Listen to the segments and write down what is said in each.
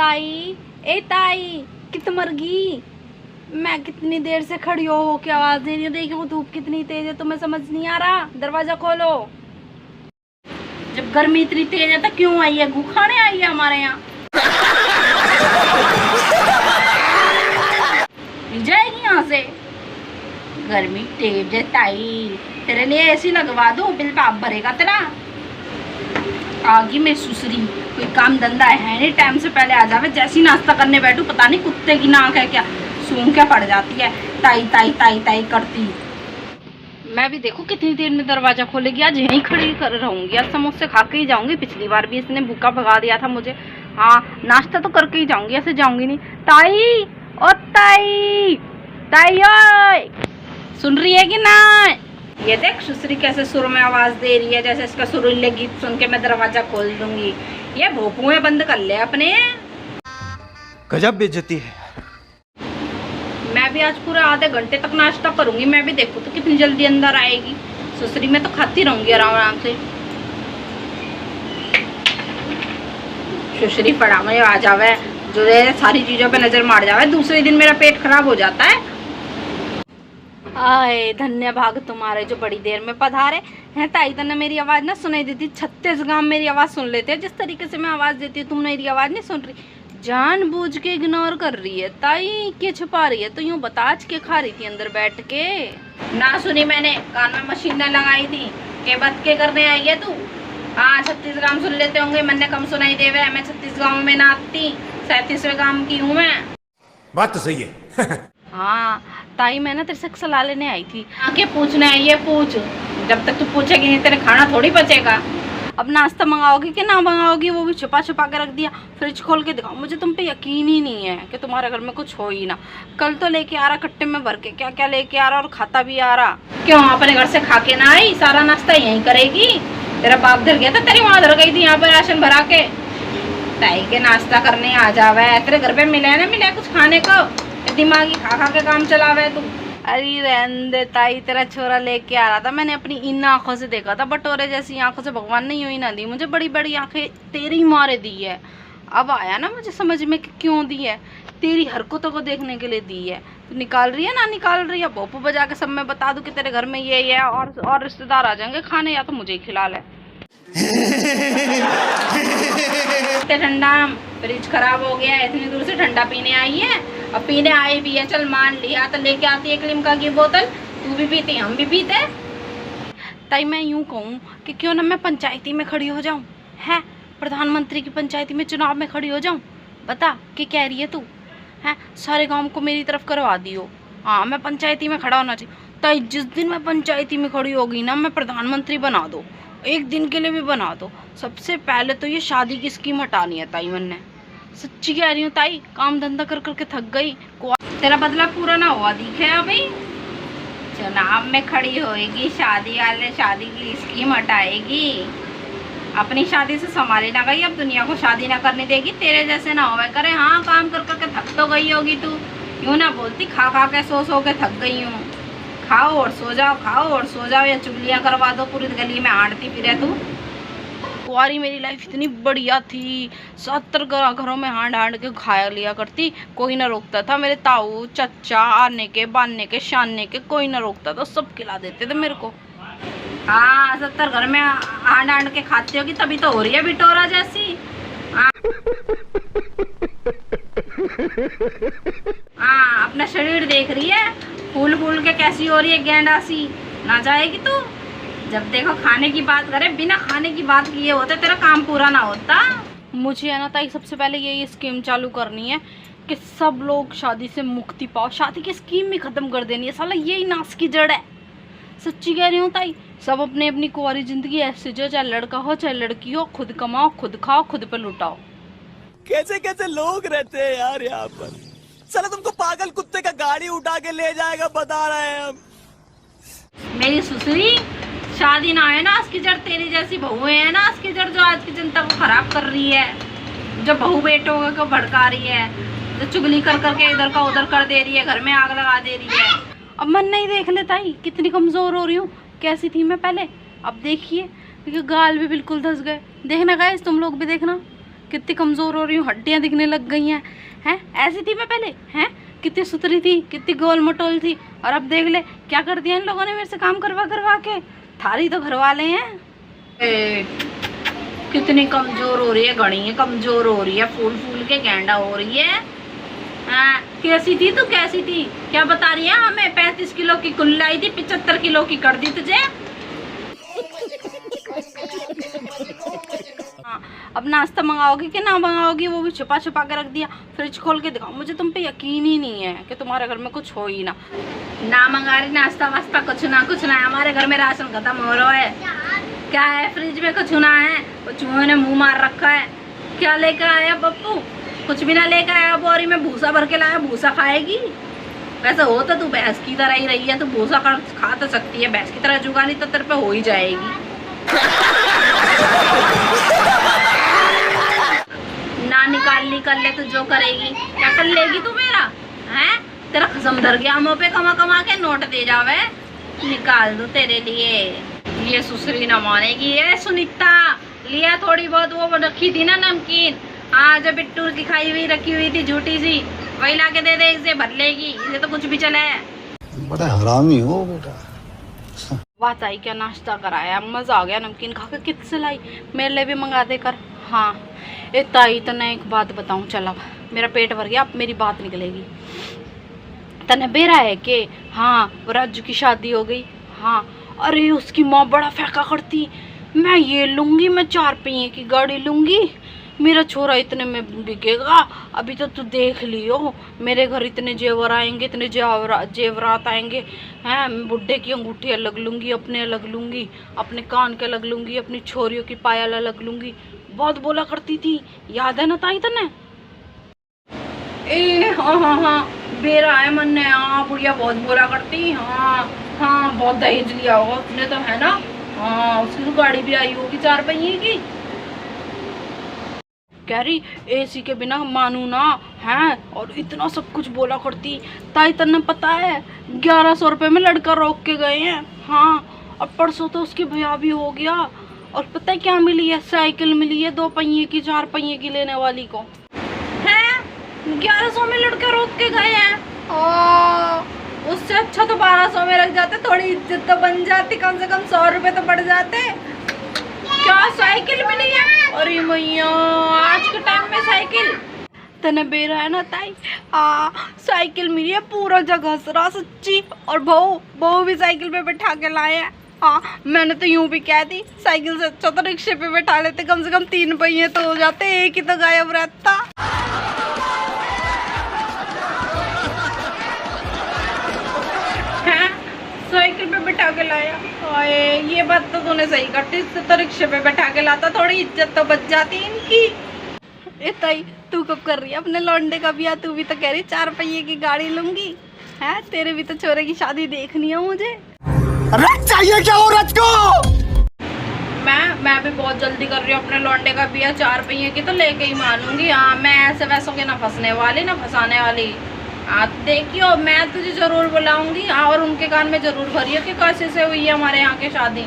ताई, ए ताई, कित मर गई। मैं कितनी देर से खड़ी हो के आवाज दे रही हूँ। देखो धूप कितनी तेज है, तुम्हें समझ नहीं आ रहा? दरवाजा खोलो। जब गर्मी इतनी तेज है तो क्यों आई है? गू खाने आई है हमारे यहाँ। जाएगी यहाँ से। गर्मी तेज है ताई, तेरे लिए ऐसी लगवा दूं, बिल पाप भरेगा तेरा। आगी में सुसरी, कोई काम धंधा है नहीं, टाइम से पहले आ जावे। जैसी नाश्ता करने बैठू पता नहीं कुत्ते की नाक है क्या, सूंघ क्या पड़ जाती है, ताई ताई ताई ताई करती। मैं भी देखो कितनी देर में दरवाजा खोलेगी। आज यहीं खड़ी कर रहूंगी, आज समोसे खा के ही जाऊंगी। पिछली बार भी इसने भूखा भगा दिया था मुझे। हाँ, नाश्ता तो करके ही जाऊंगी, ऐसे जाऊंगी नहीं। ताई, ओ ताई, ताई ओए, सुन रही है कि ना? ये देख सुसरी कैसे सुर में आवाज दे रही है, जैसे इसका सुरीले गीत सुन के मैं दरवाजा खोल दूंगी। ये भोपुए बंद कर ले अपने। गजब बेइज्जती है। मैं भी आज पूरे आधे घंटे तक नाश्ता करूंगी। मैं भी देखूं तो कितनी जल्दी अंदर आएगी सुसरी। मैं तो खाती रहूंगी आराम आराम से। सुसरी पड़ा में आ जावे, जो सारी चीजों पे नजर मार जावे, दूसरे दिन मेरा पेट खराब हो जाता है। आए धन्य भाग तुम्हारे जो बड़ी देर में पधारे हैं। ताई तो ना मेरी आवाज ना सुनाई देती, 36 गांव मेरी आवाज सुन लेते हैं। जिस तरीके से मैं आवाज देती हूँ तुम मेरी आवाज नहीं सुन रही, जानबूझ के इग्नोर कर रही है। ताई क्या छुपा रही है? तो यूं बता आज के खा रही थी अंदर बैठ के? ना सुनी मैंने, कान में मशीन लगाई थी के बद के करने आई है तू। हाँ 36 गांव सुन लेते होंगे, मैंने कम सुनाई देवे। मैं 36 गांव में ना आती, 37वें गांव की हूँ मैं। बात तो सही है। हाँ ताई, मैं ना तेरे से सलाह लेने आई थी। आके पूछना है, ये पूछ। जब तक तू पूछेगी नहीं तेरे खाना थोड़ी बचेगा। अब नाश्ता मंगाओगी कि ना मंगाओगी वो भी छुपा छुपा के रख दिया। फ्रिज खोल के दिखाओ, मुझे तुम पे यकीन ही नहीं है कि तुम्हारे घर में कुछ हो ही ना। कल तो लेके आ रहा कट्टे में भर के, क्या क्या लेके आ रहा और खाता भी आ रहा। क्यों अपने घर से खा के ना आई? सारा नाश्ता यहीं करेगी। तेरा बाप धर गया था, तेरी माँ धर गई थी यहाँ पर राशन भरा के। ताई के नाश्ता करने आ जावे, तेरे घर पे मिले ना मिले कुछ खाने को, दिमागी खा खा के काम चलावे तू। अरे रहने दे ताई, तेरा छोरा लेके आ रहा था, मैंने अपनी इन आंखों से देखा था। बटोरे जैसी आंखों से भगवान ने यूं ही ना दी मुझे। बड़ी बड़ी आंखें तेरी मारे दी है। अब आया ना मुझे समझ में कि क्यों दी है। तेरी हरकतों को देखने के लिए दी है। तू निकाल रही है ना निकाल रही है? भोपू बजा के सब मैं बता दूं कि तेरे घर में ये है, और रिश्तेदार आ जाएंगे खाने, या तो मुझे ही खिला ले। ठंडा, फ्रिज खराब हो गया, इतनी दूर से ठंडा पीने आई है। अब पीने आई भी है, चल मान लिया, तो लेके आती है एक लिम्का की बोतल। तू भी पीती, हम भी पीते। ताई मैं यूं कहूँ कि क्यों ना मैं पंचायती में खड़ी हो जाऊं, है प्रधानमंत्री की पंचायती में चुनाव में खड़ी हो जाऊं। बता कि कह रही है तू? है सारे गांव को मेरी तरफ करवा दियो। हाँ मैं पंचायती में खड़ा होना चाहिए। ताई जिस दिन मैं पंचायती में खड़ी होगी ना, मैं प्रधानमंत्री बना दो, एक दिन के लिए भी बना दो। सबसे पहले तो ये शादी की स्कीम हटानी है ताई मैंने। सच्ची कह रही हूँ ताई, काम धंधा कर करके थक गई। तेरा बदला पूरा ना हुआ दिखे अभी। चुनाव में खड़ी होएगी, शादी वाले शादी की स्कीम हटाएगी। अपनी शादी से संभाली ना गई, अब दुनिया को शादी ना करने देगी। तेरे जैसे ना होवे करे। हाँ काम कर करके थक तो गई होगी तू, यूँ ना बोलती खा खा के सो के थक गई हूँ। खाओ और सो जाओ, खाओ और सो जाओ, या चुगलियाँ करवा दो पूरी गली में आड़ती फिरे तू। कुंवारी मेरी लाइफ इतनी बढ़िया थी, 70 घरों में हांड हांड के खाया लिया करती, कोई ना रोकता था। मेरे ताऊ चच्चा आने के बानने के शानने के कोई ना रोकता था, सब खिला देते थे मेरे को। हाँ 70 घर में हांड हांड के खाती होगी, तभी तो हो रही है बिटोरा जैसी। हाँ अपना शरीर देख रही है, फूल फूल के कैसी हो रही है, गेंडा सी। ना जाएगी तू? जब देखो खाने की बात करे, बिना खाने की बात किए होते तेरा काम पूरा ना होता। मुझे है ना ताई सबसे पहले यही स्कीम चालू करनी है कि सब लोग शादी से मुक्ति पाओ। शादी की स्कीम भी खत्म कर देनी है, साला यही नाश की जड़ है। सच्ची कह रही हूँ ताई, सब अपने अपनी कुंवारी जिंदगी ऐसे जो, चाहे लड़का हो चाहे लड़की हो, खुद कमाओ खुद खाओ खुद पे लुटाओ। कैसे कैसे लोग रहते हैं यार यहाँ पर। साला तुमको पागल कुत्ते का गाड़ी उठा के ले जाएगा, बता रहे हैं हम। मेरी सुसरी शादी ना है ना, उसकी जड़ तेरी जैसी बहुएं है ना, उसकी जड़ जो आज की जनता को खराब कर रही है, जो बहू बेटों को भड़का रही है, जो चुगली कर करके इधर का उधर कर दे रही है, घर में आग लगा दे रही है। अब मन नहीं देख लेता ही कितनी कमजोर हो रही हूँ। कैसी थी मैं पहले, अब देखिए गाल भी बिल्कुल धस गए। देखना गाइस, तुम लोग भी देखना कितनी कमजोर हो रही हूँ, हड्डियां दिखने लग गई हैं। हैं ऐसी थी मैं पहले, हैं कितनी सुथरी थी, कितनी गोल मटोल थी, और अब देख ले क्या कर दिया इन लोगों ने मेरे से काम करवा करवा के। थारी तो घर वाले हैं। कितनी कमजोर हो रही है, घड़ी है कमजोर हो रही है, फूल फूल के गेंडा हो रही है। हाँ कैसी थी तू, कैसी थी, क्या बता रही है हमें? 35 किलो की कुल लाई थी, 75 किलो की कर दी तुझे। हाँ, अब नाश्ता मंगाओगी कि ना मंगाओगी वो भी छुपा छुपा के रख दिया। फ्रिज खोल के दिखाओ, मुझे तुम पे यकीन ही नहीं है कि तुम्हारे घर में कुछ हो ही ना। ना मंगा रही नाश्ता वास्ता, कुछ ना हमारे घर में राशन खत्म हो रहा है। क्या है फ्रिज में, कुछ ना है, चूहे ने मुंह मार रखा है। क्या लेकर आया पप्पू? कुछ भी ना लेकर आया, बोरी में भूसा भर के लाया, भूसा खाएगी? वैसे हो तो तू भैंस की तरह ही रही है, तू भूसा खा तो सकती है, भैंस की तरह जुगानी तो तेरे पे हो ही जाएगी। ना निकालनी कर ले, तू जो करेगी क्या कर लेगी तू मेरा? हैं तेरा खसम धर गया, मुँह पे कमा कमा के नोट दे जावे, निकाल दूं तेरे लिए। ये सुसरी न मानेगी। ये सुनीता लिया थोड़ी बहुत वो रखी थी ना नमकीन, हाँ जो बिट्टू की खाई हुई रखी हुई थी झूठी सी, वही ला के दे दे, इसे भर लेगी, इसे तो कुछ भी चला है। बड़ा हरामी हो बेटा। बात आई क्या नाश्ता कराया, मजा आ गया। नमकीन खा के किससे लाई, मेरे लिए भी मंगा दे कर। हाँ ताई तने एक बात बताऊं, चला मेरा पेट भर गया, अब मेरी बात निकलेगी। तने बेरा है कि हाँ वो राजू की शादी हो गई। हाँ अरे उसकी माँ बड़ा फेंका करती, मैं ये लूंगी, मैं 4 पहिए की गाड़ी लूंगी, मेरा छोरा इतने में बिकेगा। अभी तो तू देख लियो, मेरे घर इतने जेवर आएंगे, इतने जेवरात आएंगे हैं। बुड्ढे की अंगूठी अलग लूंगी, अपने अलग लूंगी, अपने कान के अलग लूंगी, अपनी छोरियों की पायल अलग लूंगी। बहुत बोला करती थी, याद है ना ताई तने? ए हाँ बेरा है मन ने। हाँ बुढ़िया बहुत बोला करती। हाँ बहुत दहेज लिया होगा उसने तो, है ना? हाँ उसकी तो गाड़ी भी आई होगी 4 पहिए की। कह रही एसी के बिना मानू ना है, और इतना सब कुछ बोला करती। ताई तन्ने पता है 1100 रुपये में लड़का रोक के गए हैं। हाँ और परसों तो उसके भैया भी हो गया, और पता है क्या मिली है? साइकिल मिली है 2 पहिए की, 4 पहिए की लेने वाली को। है 1100 में लड़का रोक के गए हैं। उससे अच्छा तो 1200 में रख जाते, थोड़ी इज्जत तो बन जाती, कम से कम 100 रुपये तो बढ़ जाते। क्या साइकिल मिली है? अरे मैया आज के टाइम में साइकिल तने बेरा है ना ताई। साइकिल मिली है, पूरा जगह सरा सच्ची। और बहू भी साइकिल पे बैठा के लाए हैं। मैंने तो यूं भी कह दी, साइकिल से अच्छा तो रिक्शे पे बैठा लेते, कम से कम 3 पहिए तो हो जाते, एक ही तो गायब रहता। साइकिल पे बैठा के लाया। ये बात तो तूने सही करती, इससे तो रिक्शे पे बैठा के लाता, थोड़ी इज्जत तो बच जाती इनकी। ए ताई तू कब कर रही है अपने लौंडे का ब्याह? तू भी तो कह रही 4 पहिए की गाड़ी लूंगी, है? तेरे भी तो छोरे की शादी देखनी है मुझे। रथ चाहिए क्या हो रथ को? मैं भी बहुत जल्दी कर रही हूँ अपने लौंडे का ब्याह, 4 पहिए की तो लेके ही मानूंगी। हाँ मैं ऐसे वैसों के ना फंसने वाली, ना फंसाने वाली। देखियो मैं तुझे जरूर बुलाऊंगी। और उनके कान में जरूर भरियो कि कैसे से हुई है हमारे यहाँ की शादी।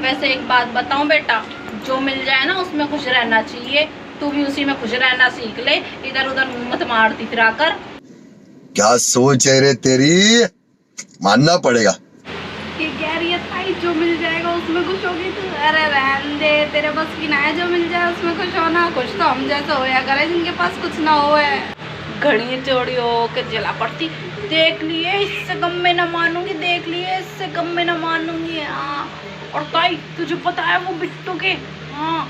वैसे एक बात बताऊं बेटा, जो मिल जाए ना उसमें खुश रहना चाहिए। तू भी उसी में खुश रहना सीख ले, इधर उधर मुंह मत मारती फिरा कर। क्या सोच है रे तेरी, मानना पड़ेगा। ये कह रही है ताई जो मिल जाएगा उसमें खुश होगी तू? अरे रहने दे, तेरे बस की ना है जो मिल जाए उसमें खुश होना। खुश तो हम जैसा होया करे जिनके पास कुछ ना हो है। घड़ी चोरी हो के जला पड़ती, देख लिए इससे कम में ना मानूंगी, देख लिए इससे कम में ना मानूंगी। हाँ और ताई तुझे पता है वो बिट्टू के, हाँ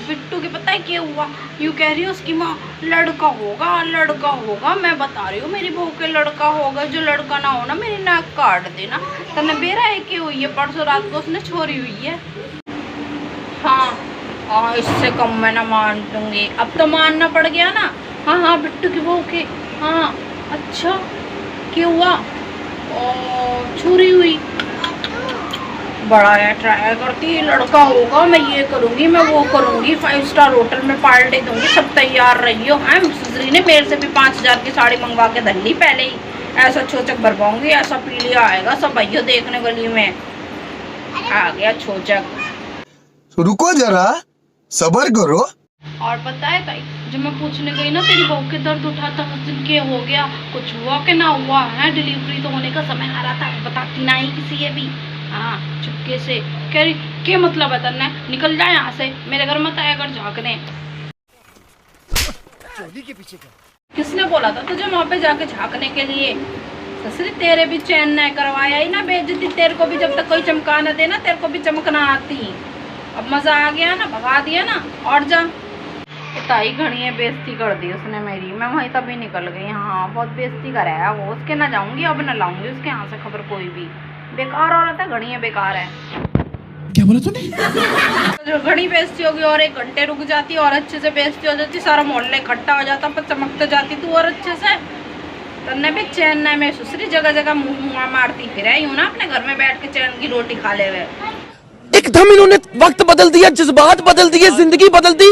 बिट्टू के पता है क्या हुआ? यूँ कह रही है उसकी माँ लड़का होगा। मैं बता रही हूँ मेरी बहू के लड़का होगा, जो लड़का ना हो ना मेरी नाक काट देना। तने बेरा है कि हुई है, परसों रात को उसने छोरी हुई है। हाँ इससे कम में ना मान दूंगी, अब तो मानना पड़ गया ना। हाँ बिट्टू की बहू के। हाँ अच्छा क्या हुआ? छोरी हुई। बड़ा है, ट्राई करती लड़का होगा, मैं ये करूँगी, मैं वो करूँगी, 5 स्टार होटल में पार्टी दूंगी, सब तैयार रही हो। सुसरी ने मेरे से भी 5000 की साड़ी मंगवा के धर ली पहले ही। ऐसा छोचक भरवाऊंगी, ऐसा पीलिया आएगा, सब भाइयों देखने गली में। आ गया छोचक। रुको जरा, सब्र करो। और पता है ताई, जब मैं पूछने गई ना तेरी बहू के दर्द उठा था उस दिन, के हो गया, कुछ हुआ कि ना हुआ है, डिलीवरी तो होने का समय आ रहा था, बताती ना ही किसी ये भी। हाँ, चुपके से कह रही क्या मतलब है तन्ने, निकल जाए यहाँ से, मेरे घर मत आया कर झाँकने। के पीछे क्या? किसने बोला था तुझे वहाँ पे जाके झाँकने के लिए? ससुरी तेरे भी चैन न करवाया ही ना बेइज्जती, तेरे को भी जब तक कोई चमका न देना तेरे को भी चमकना आती। अब मजा आ गया ना, भगा दिया ना, और जा। ताई घड़ी है बेइज्जती कर दी उसने मेरी, मैं वहीं तभी निकल गई। हाँ, बहुत बेइज्जती कराया वो, उसके ना जाऊंगी, अब न लाऊंगी उसके यहाँ से खबर कोई भी। बेकार औरत है, घड़ी है बेकार है। क्या बोला तूने? जो घड़ी बेइज्जती होगी और 1 घंटे रुक जाती और अच्छे से बेइज्जती हो जाती, सारा मोहल्ला इकट्ठा हो जाता, पर चमकते जाती तू और अच्छे से। तन्ने भी चैन न में सुसरी जगह जगह मुँह मारती फिर आई हूँ ना, अपने घर में बैठ के चैन की रोटी खा ले हुए। एकदम इन्होंने वक्त बदल दिया, जज्बात बदल दिए, जिंदगी बदल दी।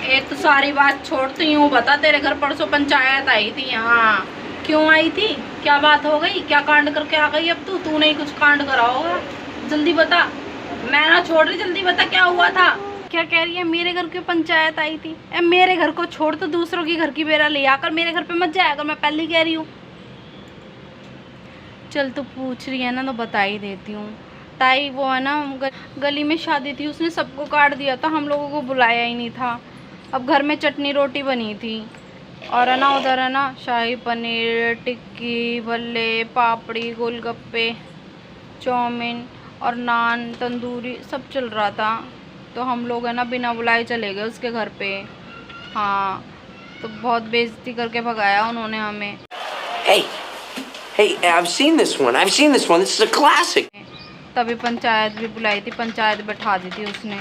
एक तो सारी बात छोड़ती हूँ, बता तेरे घर परसों पंचायत आई थी, हाँ क्यों आई थी, क्या बात हो गई, क्या कांड करके आ गई? अब तू नहीं कुछ कांड करा होगा, जल्दी बता, मैं ना छोड़ रही, जल्दी बता क्या हुआ था। क्या कह रही है, मेरे घर की पंचायत आई थी? मेरे घर को छोड़ तो दूसरों की घर की बेरा ले आकर मेरे घर पे मत जाया कर, मैं पहले ही कह रही हूँ। चल तो पूछ रही है ना तो बता ही देती हूँ। ताई वो है ना, गली में शादी थी, उसने सबको काट दिया था, हम लोगों को बुलाया ही नहीं था। अब घर में चटनी रोटी बनी थी और है ना उधर है ना शाही पनीर, टिक्की, भल्ले, पापड़ी, गोलगप्पे, चाउमीन और नान, तंदूरी सब चल रहा था। तो हम लोग है ना बिना बुलाए चले गए उसके घर पे। हाँ, तो बहुत बेइज्जती करके भगाया उन्होंने हमें। Hey, I've seen this one. This is a classic. तभी पंचायत भी बुलाई थी, पंचायत बैठा दी थी उसने।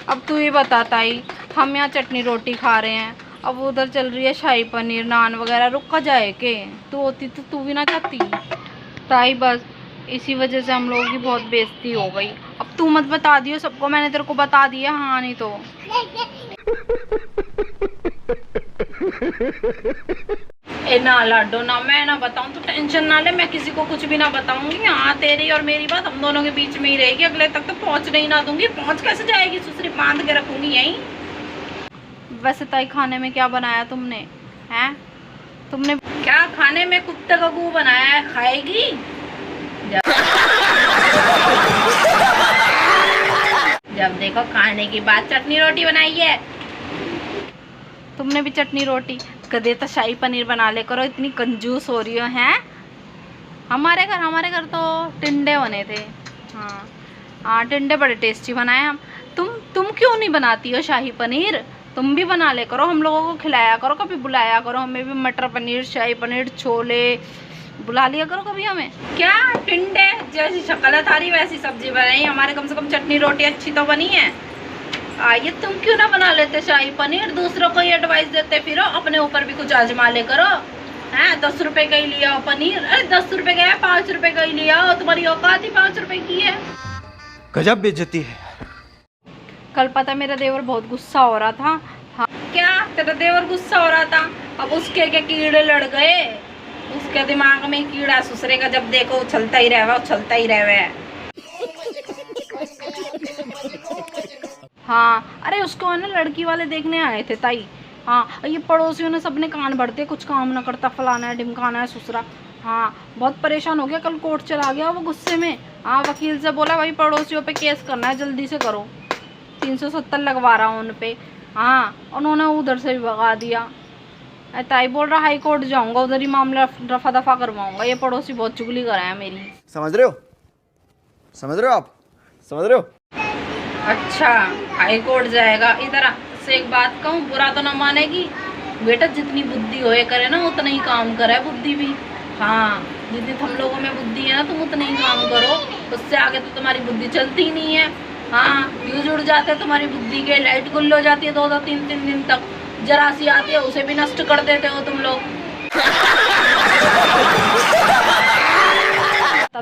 अब तू ही बता ताई, हम यहाँ चटनी रोटी खा रहे हैं, अब उधर चल रही है शाही पनीर, नान वगैरह, रुक जाए के? तू होती तो तू भी ना चाहती ताई? बस इसी वजह से हम लोगों की बहुत बेइज्जती हो गई। अब तू मत बता दियो सबको, मैंने तेरे को बता दिया। हाँ, नहीं तो ए ना लाडो ना, मैं ना बताऊं तो टेंशन ना ले, मैं किसी को कुछ भी ना बताऊंगी। हाँ, तेरी और मेरी बात हम दोनों के बीच में ही रहेगी, अगले तक तो पहुंचने ही ना दूंगी। पहुंच कैसे जाएगी, सुसरी बांध के रखूंगी यहीं। वैसे ताई, खाने में क्या बनाया तुमने? हैं, तुमने क्या खाने में कुत्ते का गू बनाया है, खाएगी? जब देखो खाने की बात, चटनी रोटी बनाई है तुमने भी, चटनी रोटी। कदे तो शाही पनीर बना ले करो, इतनी कंजूस हो रही हो हैं। हमारे घर तो टिंडे बने थे। हाँ, टिंडे बड़े टेस्टी बनाए हम। तुम क्यों नहीं बनाती हो शाही पनीर? तुम भी बना ले करो, हम लोगों को खिलाया करो, कभी बुलाया करो हमें भी। मटर पनीर, शाही पनीर, छोले बुला लिया करो कभी हमें। क्या टिंडे जैसी शक्ल है थारी वैसी सब्जी बनाई, हमारे कम से कम चटनी रोटी अच्छी तो बनी है। ये तुम क्यों ना बना लेते शाही पनीर? दूसरों को ये एडवाइस देते फिरो, अपने ऊपर भी कुछ आजमा ले करो। हैं, 10 रुपए का ही लिया पनीर? अरे 10 रुपए का है, 5 रुपए का ही लिया, तुम्हारी औकात ही 5 रुपए की है। गजब बेइज्जती है। कल पता मेरा देवर बहुत गुस्सा हो रहा था। हाँ, क्या तेरा देवर गुस्सा हो रहा था? अब उसके क्या कीड़े लड़ गए, उसके दिमाग में कीड़ा सुसरे का, जब देखो उछलता ही रहे। हाँ, अरे उसको है ना लड़की वाले देखने आए थे ताई। हाँ, ये पड़ोसियों ने सबने कान भरते, कुछ काम ना करता, फलाना है ढिमकाना है सुसरा। हाँ, बहुत परेशान हो गया, कल कोर्ट चला गया वो गुस्से में। हाँ, वकील से बोला भाई पड़ोसियों पे केस करना है, जल्दी से करो, 370 लगवा रहा हूँ उन पे। हाँ, उन्होंने उधर से भी भगा दिया। ताई बोल रहा हाई कोर्ट जाऊँगा, उधर ही मामला रफा दफा करवाऊँगा, ये पड़ोसी बहुत चुगली कराया मेरी। समझ रहे हो आप? समझ रहे हो? अच्छा, हाई कोर्ट जाएगा। इधर से एक बात कहूँ, बुरा तो ना मानेगी बेटा, जितनी बुद्धि होए करे ना उतना ही काम करे बुद्धि भी। हाँ, जितनी हम लोगों में बुद्धि है ना, तुम उतना ही काम करो, उससे आगे तो तुम्हारी बुद्धि चलती ही नहीं है। हाँ, फ्यूज उड़ जाते हैं तुम्हारी बुद्धि के, लाइट गुल हो जाती है 2-2, 3-3 दिन तक, जरा सी आती है उसे भी नष्ट कर देते हो तुम लोग।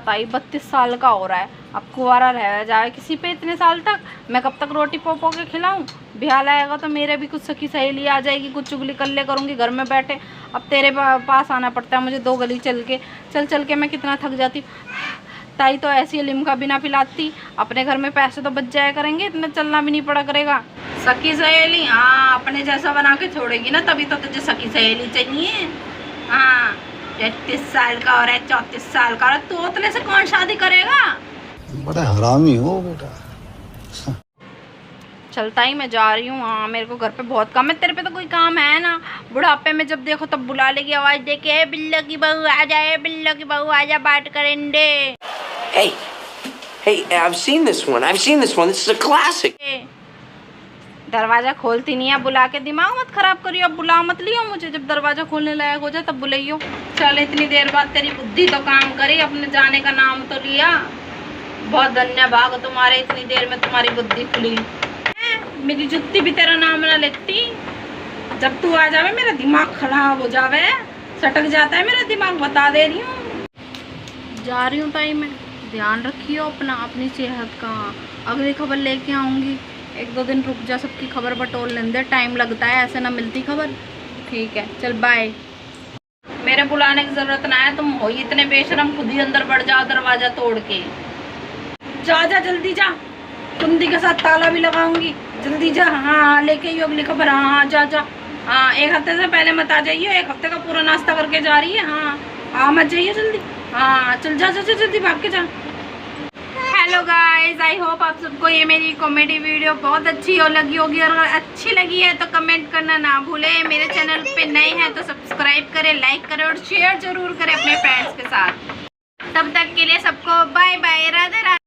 ताई 32 साल का हो रहा है, अब कुंवारा रह जाए किसी पे इतने साल तक? मैं कब तक रोटी पो के खिलाऊं? ब्याह लाएगा तो मेरे भी कुछ सखी सहेली आ जाएगी, कुछ चुगली कल्ले करूंगी घर में बैठे। अब तेरे पास आना पड़ता है मुझे 2 गली चल के मैं कितना थक जाती। ताई तो ऐसी लिमका बिना पिलाती, अपने घर में पैसे तो बच जाया करेंगे, इतना चलना भी नहीं पड़ा करेगा। सखी सहेली, हाँ अपने जैसा बना के छोड़ेगी ना, तभी तो तुझे सखी सहेली चाहिए। हाँ 33 साल का और है, 34 साल का, और तू उतने से कौन शादी करेगा? बड़ा हरामी हो बेटा। चलता ही मैं जा रही हूँ। हाँ मेरे को घर पे बहुत काम है, तेरे पे तो कोई काम है ना? बुढ़ापे में जब देखो तब बुला लेगी आवाज दे के, बिल्लो की बहू आ जाए, बिल्लो की बहू आ जा, बात करेंगे। Hey, I've seen this one. I've seen this one. This is a classic. दरवाजा खोलती नहीं है, बुला के दिमाग मत खराब करियो। अब बुला मत लियो मुझे, जब दरवाजा खोलने लायक हो जाए तब बुलाइयो। चल इतनी देर बाद तेरी बुद्धि तो काम करी, अपने जाने का नाम तो लिया। बहुत धन्यवाद तुम्हारे, इतनी देर में तुम्हारी बुद्धि खुली। मेरी जुत्ती भी तेरा नाम ना लेती। जब तू आ जावे मेरा दिमाग खराब हो जावे, सटक जाता है मेरा दिमाग, बता दे रही हूँ। जा रही हूँ टाइम में, ध्यान रखियो अपना, अपनी सेहत का। अगली खबर लेके आऊँगी, 1-2 दिन रुक जा, सबकी खबर बटोर लेने दे, टाइम लगता है, ऐसे ना मिलती खबर। ठीक है चल बाय। मेरे बुलाने की ज़रूरत ना है, तुम हो ही इतने बेशरम, खुद ही अंदर बढ़ जाओ दरवाज़ा तोड़ के। जा जा जल्दी जा, कुंदी के साथ ताला भी लगाऊंगी, जल्दी जा। हाँ लेके आइयो अगली खबर। हाँ जा जा। हाँ 1 हफ्ते से पहले मत आ जाइए, 1 हफ्ते का पूरा नाश्ता करके जा रही है। हाँ मत जाइए जल्दी। हाँ चल जा जा जल्दी भाग के जा। हेलो गाइस, आई होप आप सबको ये मेरी कॉमेडी वीडियो बहुत अच्छी लगी होगी, और अगर अच्छी लगी है तो कमेंट करना ना भूलें। मेरे चैनल पे नए हैं तो सब्सक्राइब करें, लाइक करें और शेयर जरूर करें अपने फ्रेंड्स के साथ। तब तक के लिए सबको बाय बाय, राधे राधे।